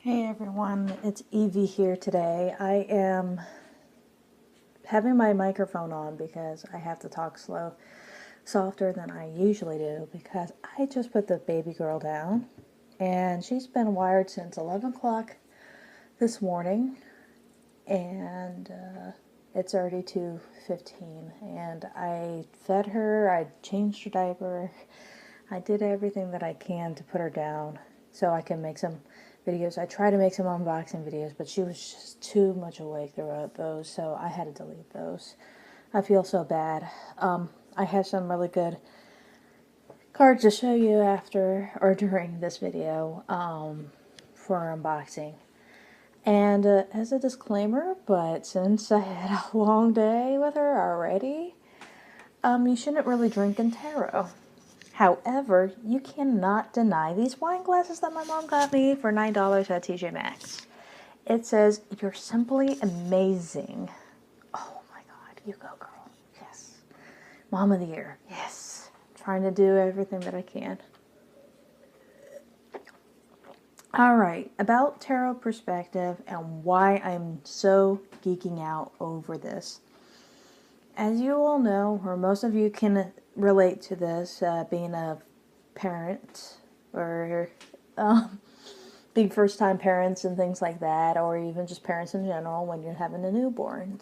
Hey everyone, it's Evie here today. I am having my microphone on because I have to talk softer than I usually do because I just put the baby girl down and she's been wired since 11 o'clock this morning and it's already 2:15 and I fed her, I changed her diaper, I did everything that I can to put her down so I can make some videos. I tried to make some unboxing videos, but she was just too much awake throughout those, so I had to delete those. I feel so bad. I have some really good cards to show you after or during this video for unboxing. And as a disclaimer, but since I had a long day with her already, you shouldn't really drink in tarot. However, you cannot deny these wine glasses that my mom got me for $9 at TJ Maxx. It says, "You're simply amazing." Oh my God, you go girl. Yes. Mom of the year. Yes. Trying to do everything that I can. Alright, about tarot perspective and why I'm so geeking out over this. As you all know, or most of you can relate to this, being a parent or being first-time parents and things like that, or even just parents in general when you're having a newborn,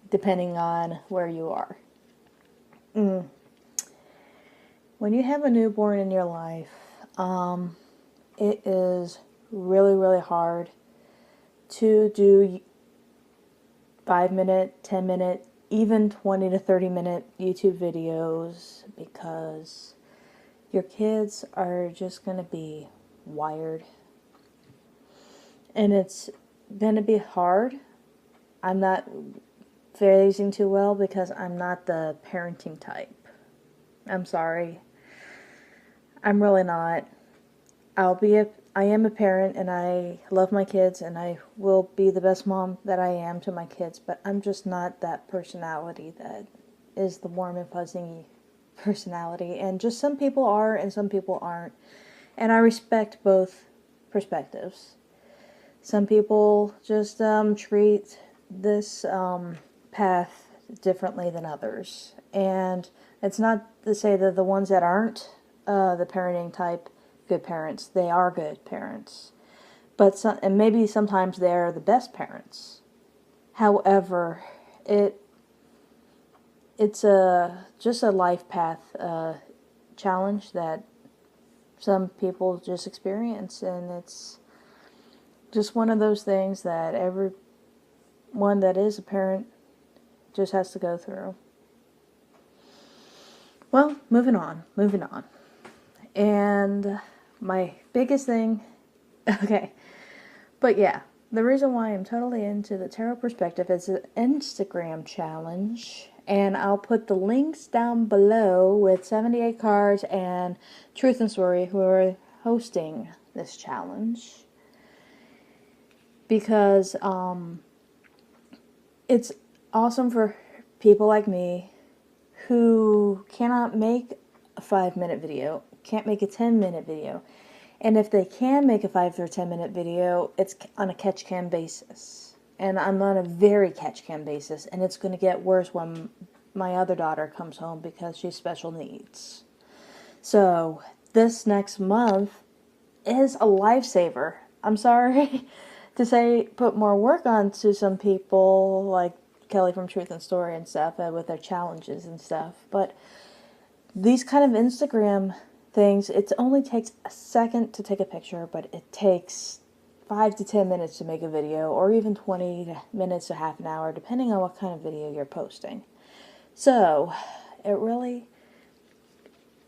depending on where you are. When you have a newborn in your life, it is really, really hard to do 5-minute, 10-minute, even 20 to 30-minute YouTube videos because your kids are just going to be wired. And it's going to be hard. I'm not phrasing too well because I'm not the parenting type. I'm sorry. I'm really not. I am a parent and I love my kids and I will be the best mom that I am to my kids, but I'm just not that personality that is the warm and fuzzy personality. And just some people are and some people aren't. And I respect both perspectives. Some people just treat this path differently than others. And it's not to say that the ones that aren't the parenting type good parents. They are good parents. And maybe sometimes they're the best parents. However, it's just a life path challenge that some people just experience, and it's just one of those things that everyone that is a parent just has to go through. Well, moving on. And my biggest thing, okay, but yeah, the reason why I'm totally into the tarot perspective is an Instagram challenge, and I'll put the links down below with 78 cards and Truth and Story who are hosting this challenge, because it's awesome for people like me who cannot make a 5-minute video, can't make a 10-minute video. And if they can make a 5 or 10-minute video, it's on a catch-can basis. And I'm on a very catch-can basis, and it's going to get worse when my other daughter comes home because she's special needs. So, this next month is a lifesaver. I'm sorry to say put more work on to some people, like Kelly from Truth and Story and stuff, with their challenges and stuff, but these kind of Instagram things, it only takes a second to take a picture, but it takes 5 to 10 minutes to make a video, or even 20 minutes to half an hour, depending on what kind of video you're posting. So, it really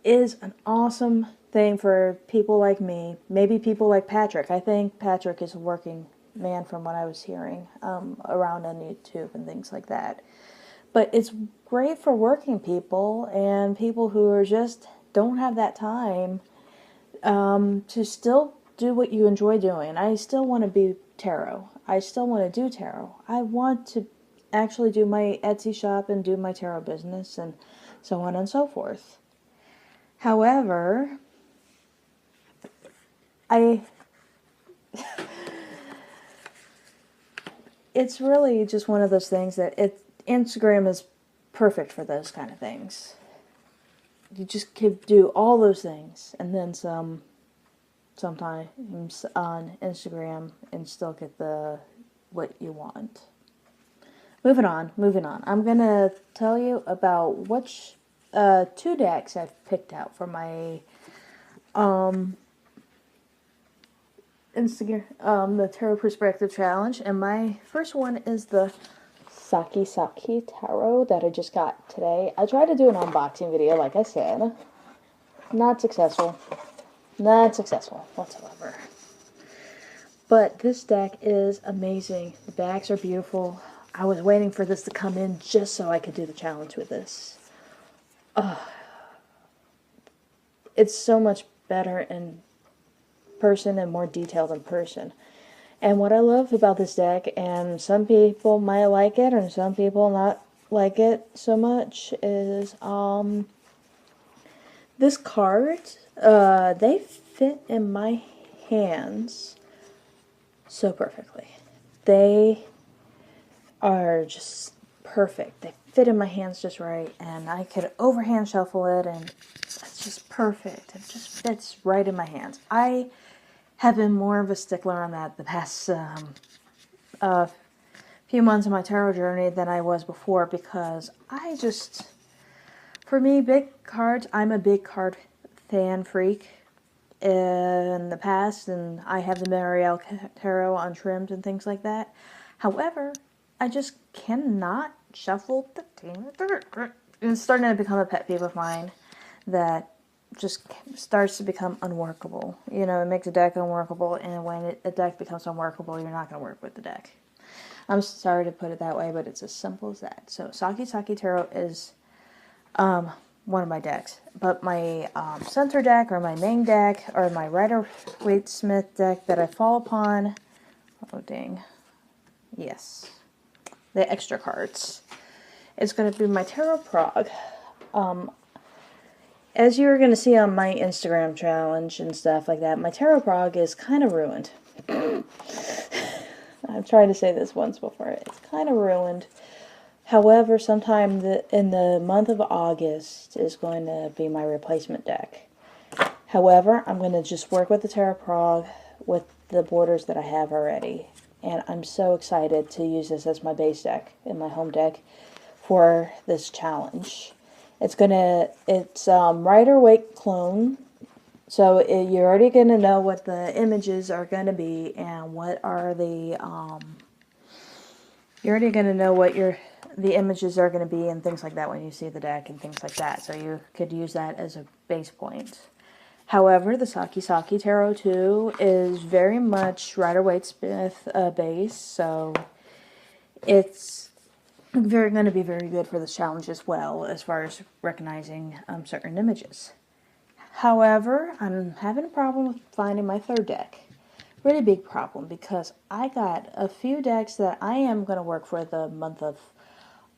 is an awesome thing for people like me, maybe people like Patrick. I think Patrick is a working man from what I was hearing around on YouTube and things like that. But it's great for working people and people who are just don't have that time to still do what you enjoy doing. I still want to be tarot. I still want to do tarot. I want to actually do my Etsy shop and do my tarot business and so on and so forth. However, It's really just one of those things that Instagram is perfect for those kind of things. You just could do all those things and then some sometimes on Instagram and still get what you want. Moving on. I'm going to tell you about which 2 decks I've picked out for my Instagram, the Tarot Perspective Challenge, and my first one is the Saki Tarot that I just got today. I tried to do an unboxing video, like I said. Not successful whatsoever. But this deck is amazing. The backs are beautiful. I was waiting for this to come in just so I could do the challenge with this. It's so much better in person and more detailed in person. And what I love about this deck, and some people might like it and some people not like it so much, is this card, they fit in my hands so perfectly. They are just perfect. They fit in my hands just right, and I could overhand shuffle it, and it's just perfect. It just fits right in my hands. I have been more of a stickler on that the past few months of my tarot journey than I was before, because for me, big cards, I'm a big card fan freak in the past, and I have the Marielle Tarot untrimmed and things like that. However, I just cannot shuffle the damn deck. It's starting to become a pet peeve of mine that just starts to become unworkable. You know, it makes a deck unworkable, and when a deck becomes unworkable, you're not going to work with the deck. I'm sorry to put it that way, but it's as simple as that. So Saki Tarot is one of my decks. But my center deck, or my main deck, or my Rider-Waite-Smith deck that I fall upon, oh dang, yes, the extra cards, it's going to be my Tarot Prague. As you're going to see on my Instagram challenge and stuff like that, my Tarot Prague is kind of ruined. I've tried to say this once before. It's kind of ruined. However, sometime in the month of August is going to be my replacement deck. However, I'm going to just work with the Tarot Prague with the borders that I have already. And I'm so excited to use this as my base deck in my home deck for this challenge. It's Rider-Waite clone, so you're already going to know what the images are going to be, and what are the, you're already going to know what the images are going to be and things like that when you see the deck and things like that, so you could use that as a base point. However, the Saki Tarot 2 is very much Rider-Waite-Smith base, so it's going to be very good for this challenge as well, as far as recognizing certain images. However, I'm having a problem with finding my third deck. Really big problem, because I got a few decks that I am going to work for the month of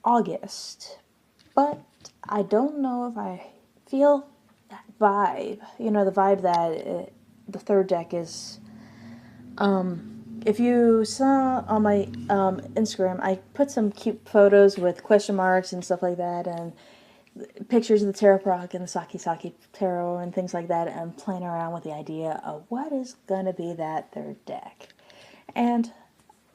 August, but I don't know if I feel that vibe. You know, the vibe that the third deck is. If you saw on my Instagram, I put some cute photos with question marks and stuff like that, and pictures of the Tarot Prague and the Saki Tarot and things like that, and playing around with the idea of what is going to be that third deck. And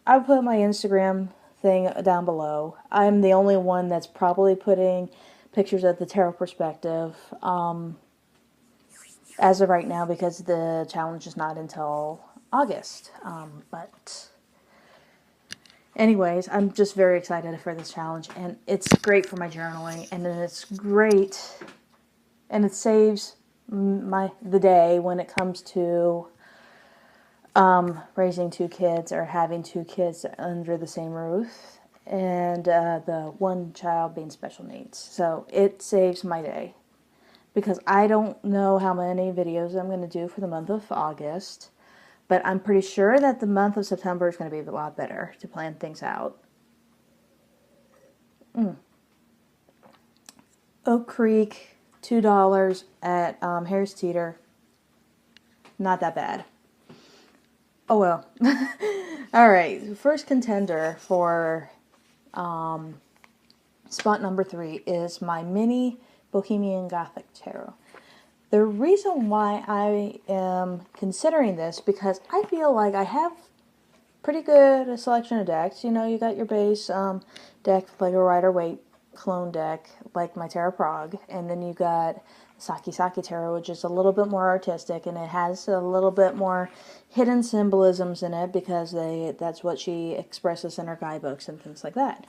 I'll put my Instagram thing down below. I'm the only one that's probably putting pictures of the Tarot Perspective as of right now, because the challenge is not until August. But anyways, I'm just very excited for this challenge, and it's great for my journaling, and then it's great, and it saves the day when it comes to raising 2 kids, or having 2 kids under the same roof, and the one child being special needs. So it saves my day, because I don't know how many videos I'm going to do for the month of August. But I'm pretty sure that the month of September is going to be a lot better to plan things out. Oak Creek, $2 at Harris Teeter. Not that bad. Oh well. Alright, first contender for spot number 3 is my mini Bohemian Gothic Tarot. The reason why I am considering this, because I feel like I have pretty good selection of decks. You know, you got your base deck, like a Rider-Waite clone deck, like my Tarot Prague, and then you got Saki Saki Tarot, which is a little bit more artistic, and it has a little bit more hidden symbolisms in it, because that's what she expresses in her guidebooks and things like that.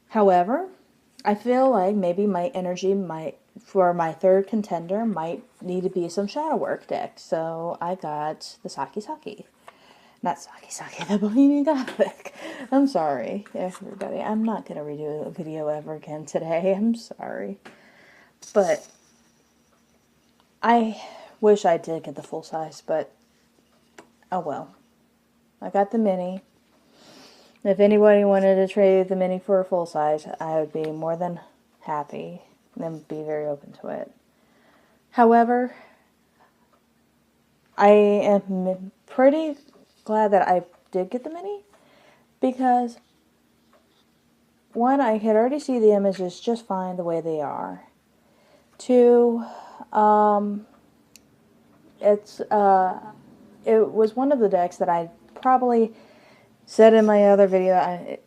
However, I feel like maybe my energy for my third contender might need to be some shadow work deck, so I got the Saki Saki. Not Saki Saki, the Bohemian Gothic. I'm sorry, everybody. I'm not going to redo a video ever again today. I'm sorry. But I wish I did get the full size, but oh well. I got the mini. If anybody wanted to trade the mini for a full size, I would be more than happy and be very open to it. However, I am pretty glad that I did get the mini, because one, I could already see the images just fine the way they are. Two, it was one of the decks that I probably said in my other video I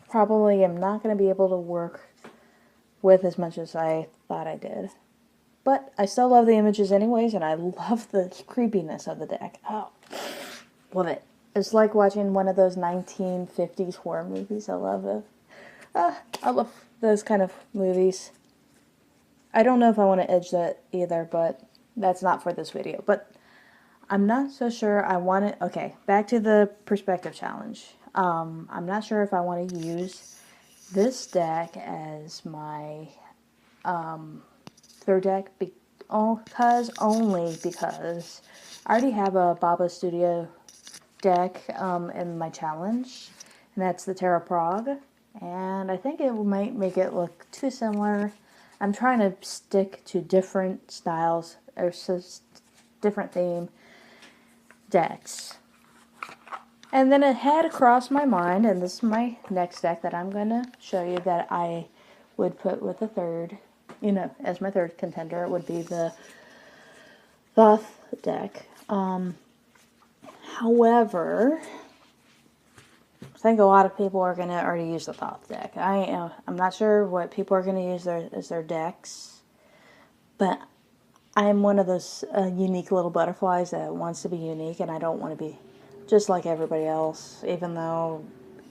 probably am not going to be able to work with as much as I thought I did. But I still love the images anyways, and I love the creepiness of the deck. Oh, love it. It's like watching one of those 1950s horror movies. I love it. I love those kind of movies. I don't know if I want to edge that either, but that's not for this video. But I'm not so sure I want it. Okay, back to the perspective challenge. I'm not sure if I want to use this deck as my third deck, because I already have a Baba Studio deck in my challenge, and that's the Tarot Prague, and I think it might make it look too similar. I'm trying to stick to different styles, or different theme decks. And then it had crossed my mind, and this is my next deck that I'm going to show you that I would put with the third, as my third contender. It would be the Thoth deck. However, I think a lot of people are going to already use the Thoth deck. I'm not sure what people are going to use as their decks, but I'm one of those unique little butterflies that wants to be unique, and I don't want to be just like everybody else, even though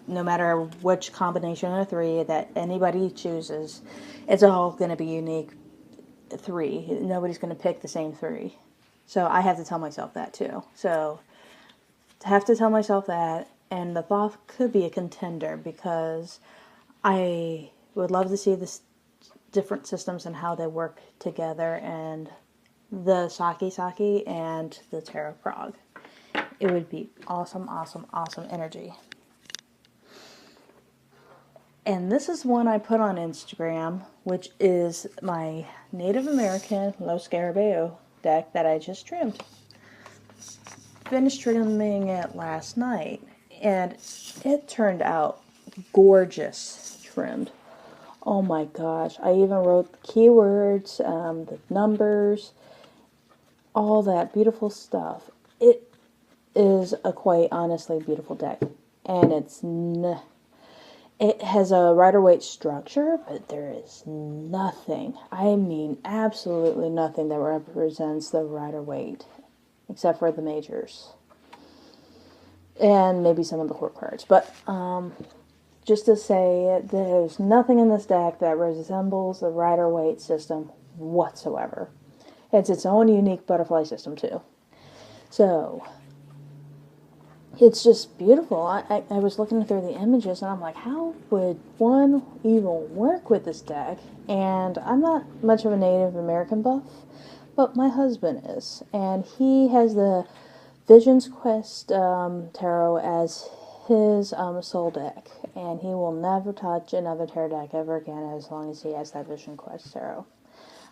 no matter which combination of 3 that anybody chooses, it's all going to be unique 3. Nobody's going to pick the same 3. So I have to tell myself that too. So I have to tell myself that, and the Thoth could be a contender, because I would love to see the different systems and how they work together, and the Saki Saki and the Tarot Prague. It would be awesome, awesome, awesome energy. And this is one I put on Instagram, which is my Native American Los Scarabeo deck that I just trimmed. Finished trimming it last night, and it turned out gorgeous trimmed. Oh my gosh, I even wrote the keywords, the numbers, all that beautiful stuff. It is a quite honestly beautiful deck, and it has a Rider-Waite structure, but there is nothing, I mean absolutely nothing, that represents the Rider-Waite, except for the majors, and maybe some of the court cards. But just to say, there's nothing in this deck that resembles the Rider-Waite system whatsoever. It's its own unique butterfly system too. So it's just beautiful. I was looking through the images, and I'm like, how would one even work with this deck? And I'm not much of a Native American buff, but my husband is, and he has the Vision's Quest Tarot as his soul deck, and he will never touch another tarot deck ever again as long as he has that Vision Quest Tarot.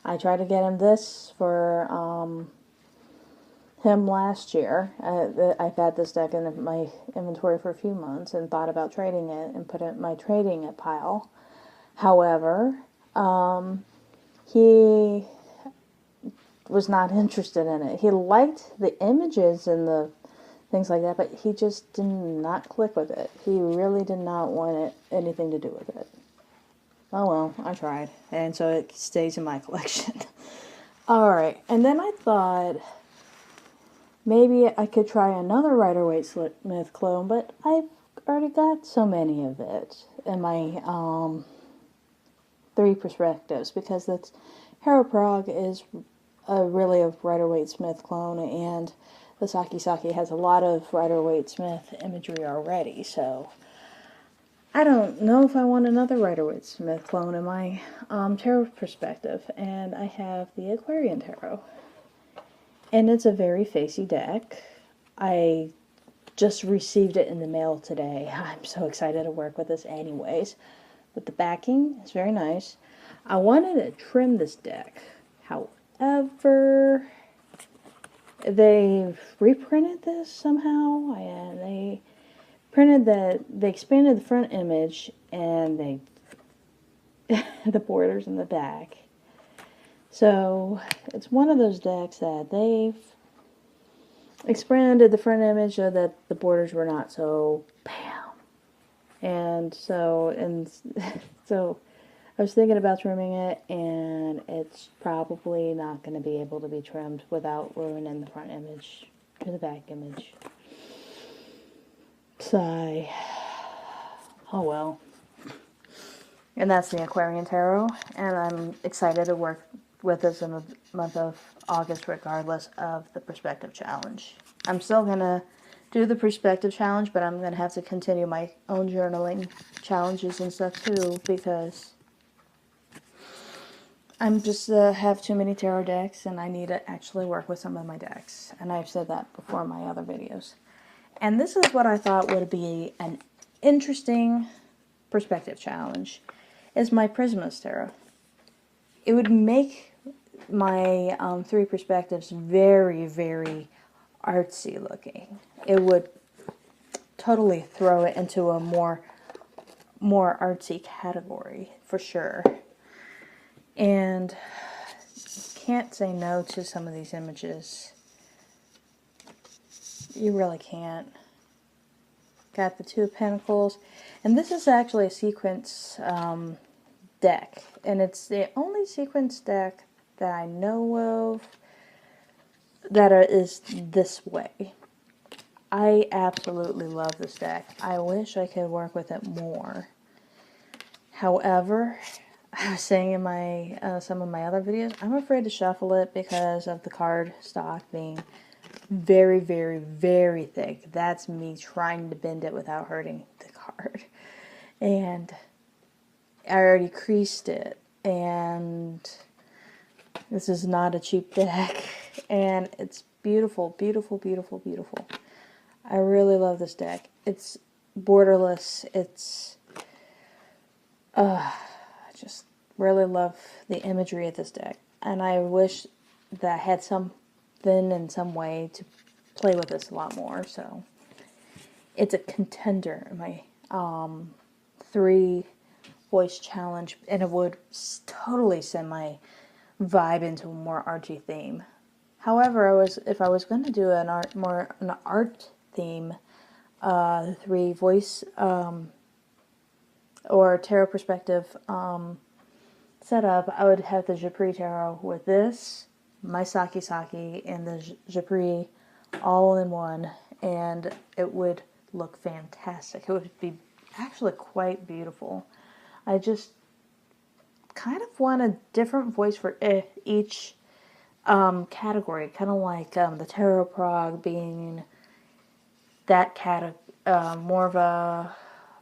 I tried to get him this for him last year. I've had this deck in my inventory for a few months and thought about trading it and put it in my trading it pile. However, he was not interested in it. He liked the images and the things like that, but he just did not click with it. He really did not want anything to do with it. Oh well, I tried, and so it stays in my collection. Alright, and then I thought maybe I could try another Rider-Waite-Smith clone, but I've already got so many of it in my 3 perspectives, because that's Hero Prague is really a Rider-Waite-Smith clone, and the Saki Saki has a lot of Rider-Waite-Smith imagery already, so I don't know if I want another Rider-Waite-Smith clone in my tarot perspective. And I have the Aquarian Tarot, and it's a very facey deck. I just received it in the mail today. I'm so excited to work with this anyways, but the backing is very nice. I wanted to trim this deck, however, they've reprinted this somehow, and they expanded the front image, and the borders in the back. So it's one of those decks that they've expanded the front image so that the borders were not so bam. And so I was thinking about trimming it, and it's probably not going to be able to be trimmed without ruining the front image or the back image. Sigh. Oh well. And that's the Aquarian Tarot, and I'm excited to work with this in the month of August regardless of the perspective challenge. I'm still going to do the perspective challenge, but I'm going to have to continue my own journaling challenges and stuff too, because I'm just have too many tarot decks, and I need to actually work with some of my decks. And I've said that before in my other videos. And this is what I thought would be an interesting perspective challenge, is my Prisme Tarot. It would make my 3 perspectives very, very artsy looking. It would totally throw it into a more artsy category, for sure. And can't say no to some of these images. You really can't. Got the 2 of Pentacles, and this is actually a sequence deck, and it's the only sequence deck that I know of that is this way. I absolutely love this deck. I wish I could work with it more. However, I was saying in my some of my other videos, I'm afraid to shuffle it because of the card stock being very, very, very thick. That's me trying to bend it without hurting the card. And I already creased it, and this is not a cheap deck, and it's beautiful, beautiful, beautiful, beautiful. I really love this deck. It's borderless. It's I just really love the imagery of this deck, and I wish that I had something in some way to play with this a lot more. So it's a contender in my 3 voice challenge, and it would totally send my vibe into a more artsy theme. However, if I was going to do an art theme 3 voice or tarot perspective setup, I would have the Japri Tarot with this, my Saki Saki, and the Japri all in one, and it would look fantastic. It would be actually quite beautiful. I just kind of want a different voice for each category, kind of like the Tarot Prague being that more of a,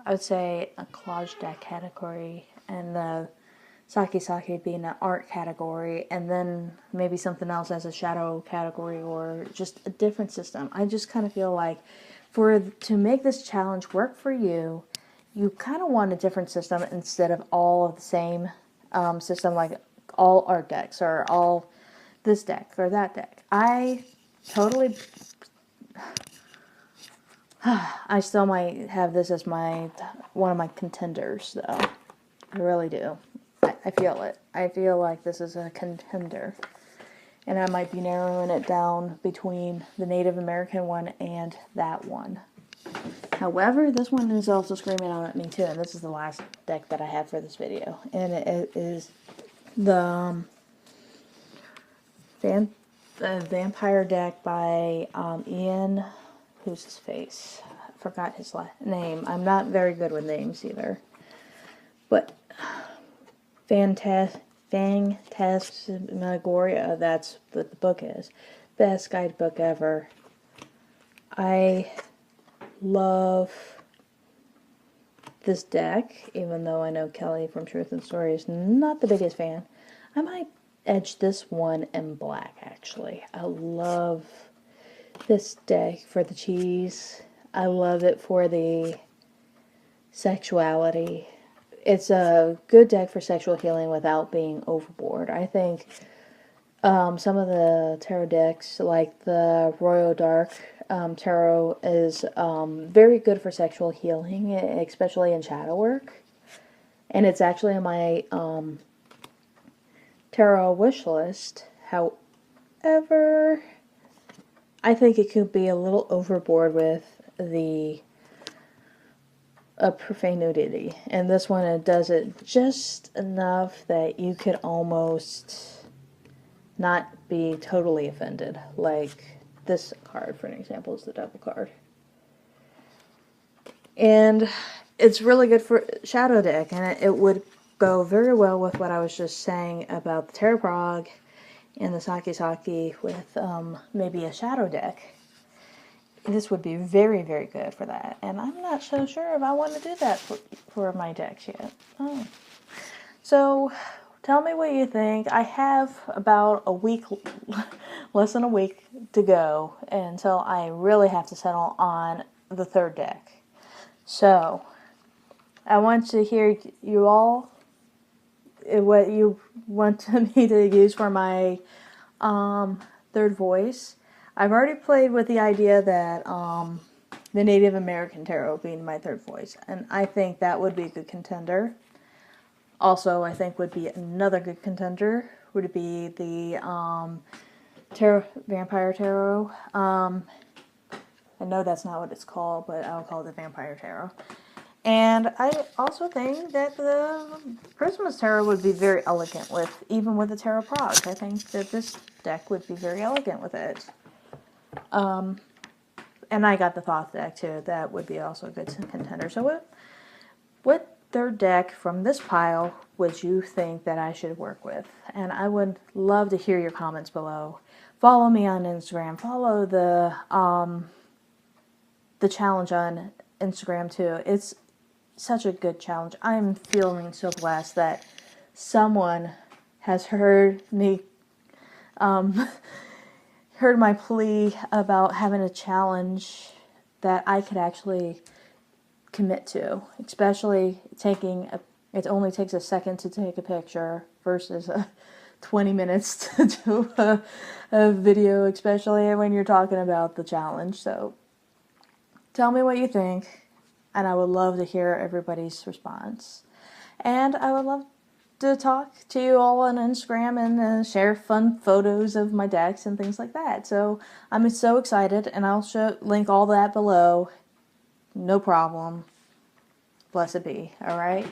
I would say, a collage deck category, and the Saki Saki being an art category, and then maybe something else as a shadow category, or just a different system. I just kind of feel like to make this challenge work for you, you kind of want a different system instead of all of the same system, like all art decks or all this deck or that deck. I totally, I still might have this as one of my contenders, though. I really do. I feel it. I feel like this is a contender. And I might be narrowing it down between the Native American one and that one. However, this one is also screaming out at me too, and this is the last deck that I have for this video. And it is the Vampire deck by Ian, who's his face? I forgot his name. I'm not very good with names either. But Phantasmagoria, that's what the book is. Best guidebook ever. I love this deck, even though I know Kelly from Truth and Story is not the biggest fan. I might edge this one in black, actually. I love this deck for the cheese. I love it for the sexuality. It's a good deck for sexual healing without being overboard. I think some of the tarot decks, like the Royal Dark Tarot, is very good for sexual healing, especially in shadow work. And it's actually on my tarot wish list. However, I think it could be a little overboard with the profane nudity. And this one, it does it just enough that you could almost not be totally offended. Like this card, for an example, is the Devil card. And it's really good for shadow deck, and it would go very well with what I was just saying about the Tarot Prog and the Saki with maybe a shadow deck. This would be very, very good for that. And I'm not so sure if I want to do that for my decks yet. Oh. So, tell me what you think. I have about a week, less than a week to go until I really have to settle on the third deck. So, I want to hear you all, what you want me to use for my third voice. I've already played with the idea that the Native American Tarot being my third voice, and I think that would be a good contender. Also, I think would be another good contender would be the Vampire Tarot. I know that's not what it's called, but I'll call it the Vampire Tarot. And I also think that the Prisme Tarot would be very elegant with, even with the Tarot Prog. I think that this deck would be very elegant with it. And I got the Thoth deck too. That would be also a good contender. So what third deck from this pile would you think that I should work with? And I would love to hear your comments below. Follow me on Instagram. Follow the challenge on Instagram too. It's such a good challenge. I'm feeling so blessed that someone has heard me heard my plea about having a challenge that I could actually commit to, especially it only takes a second to take a picture versus 20 minutes to do a video, especially when you're talking about the challenge. So tell me what you think, and I would love to hear everybody's response. And I would love to talk to you all on Instagram and share fun photos of my decks and things like that. So I'm so excited, and I'll link all that below. No problem. Blessed be. All right.